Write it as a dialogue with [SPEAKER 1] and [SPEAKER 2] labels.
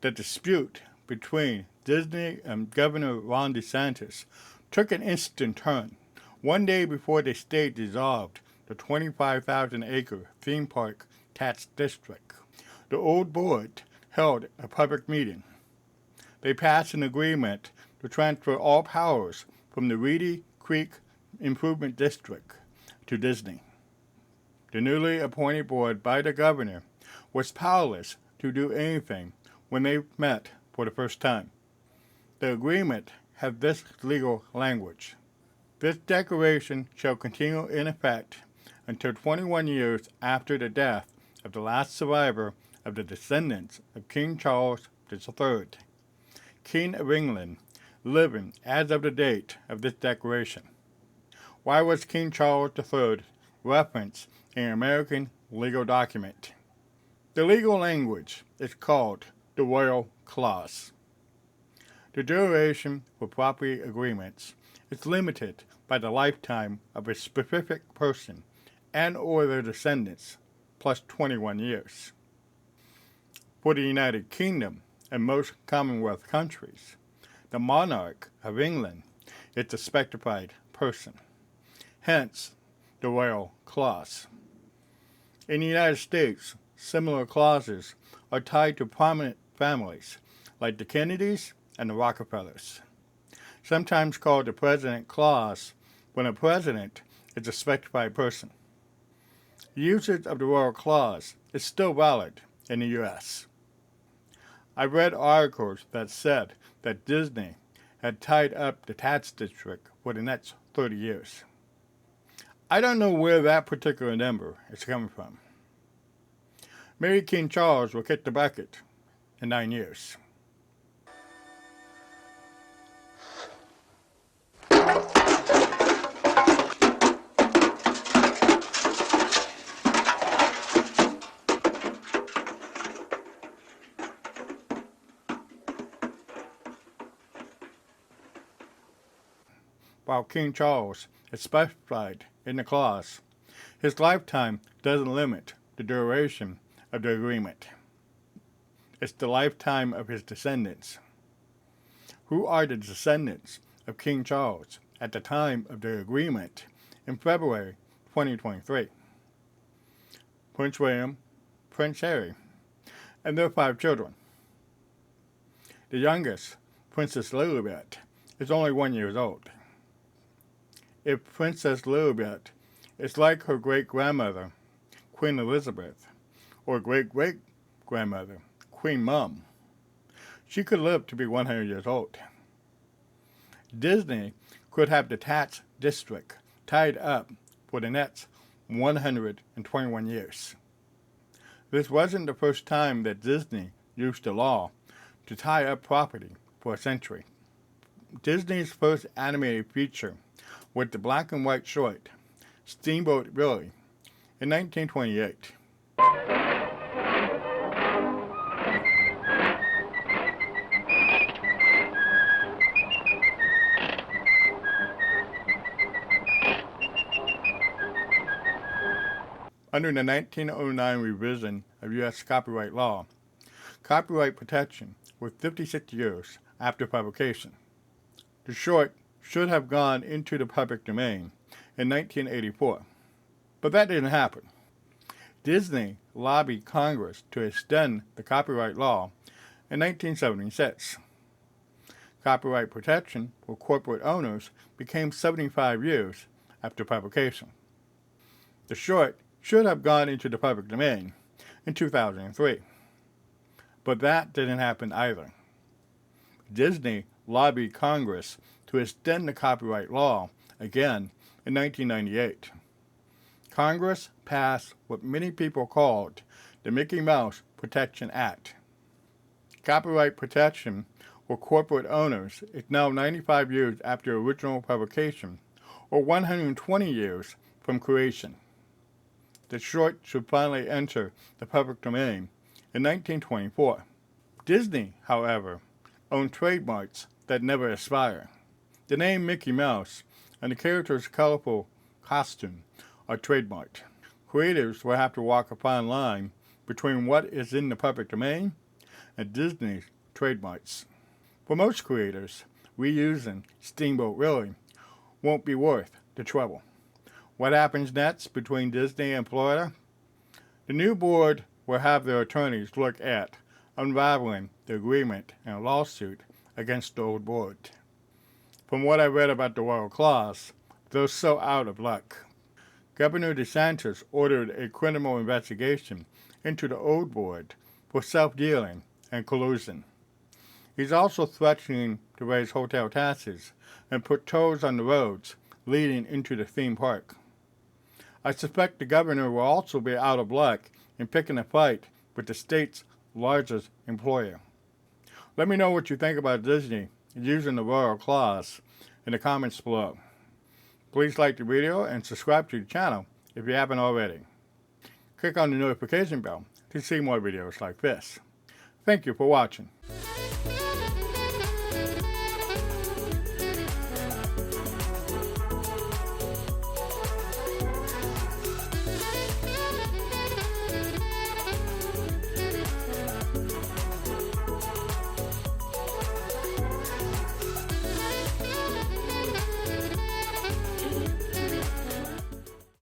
[SPEAKER 1] The dispute between Disney and Governor Ron DeSantis took an instant turn one day before the state dissolved the 25,000-acre theme park tax district. The old board held a public meeting. They passed an agreement to transfer all powers from the Reedy Creek Improvement District to Disney. The newly appointed board by the governor was powerless to do anything when they met for the first time. The agreement had this legal language. This declaration shall continue in effect until 21 years after the death of the last survivor of the descendants of King Charles III, King of England, living as of the date of this declaration. Why was King Charles III referenced in an American legal document? The legal language is called the Royal Clause. The duration for property agreements is limited by the lifetime of a specific person and or their descendants, plus 21 years. For the United Kingdom and most Commonwealth countries, the monarch of England is the specified person, hence the Royal Clause. In the United States, similar clauses are tied to prominent families like the Kennedys and the Rockefellers, sometimes called the President Clause when a president is a specified person. The usage of the Royal Clause is still valid in the U.S. I read articles that said that Disney had tied up the tax district for the next 30 years. I don't know where that particular number is coming from. Maybe King Charles will kick the bucket in 9 years. While King Charles is specified in the clause, his lifetime doesn't limit the duration of the agreement. It's the lifetime of his descendants. Who are the descendants of King Charles at the time of the agreement in February 2023? Prince William, Prince Harry, and their 5 children. The youngest, Princess Lilibet, is only 1 year old. If Princess Lilibet is like her great-grandmother, Queen Elizabeth, or great-great-grandmother, Queen Mum, she could live to be 100 years old. Disney could have the tax district tied up for the next 121 years. This wasn't the first time that Disney used the law to tie up property for a century. Disney's first animated feature was the black and white short Steamboat Willie in 1928. Under the 1909 revision of U.S. copyright law, copyright protection was 56 years after publication. The short should have gone into the public domain in 1984, but that didn't happen. Disney lobbied Congress to extend the copyright law in 1976. Copyright protection for corporate owners became 75 years after publication. The short should have gone into the public domain in 2003, but that didn't happen either. Disney lobbied Congress to extend the copyright law again in 1998. Congress passed what many people called the Mickey Mouse Protection Act. Copyright protection for corporate owners is now 95 years after original publication, or 120 years from creation. The short should finally enter the public domain in 1924. Disney, however, owned trademarks that never expire. The name Mickey Mouse and the character's colorful costume are trademarked. Creators will have to walk a fine line between what is in the public domain and Disney's trademarks. For most creators, reusing Steamboat Willie won't be worth the trouble. What happens next between Disney and Florida? The new board will have their attorneys look at unraveling the agreement in a lawsuit against the old board. From what I read about the royal clause, they're so out of luck. Governor DeSantis ordered a criminal investigation into the old board for self-dealing and collusion. He's also threatening to raise hotel taxes and put tolls on the roads leading into the theme park. I suspect the governor will also be out of luck in picking a fight with the state's largest employer. Let me know what you think about Disney using the royal clause in the comments below. Please like the video and subscribe to the channel if you haven't already. Click on the notification bell to see more videos like this. Thank you for watching.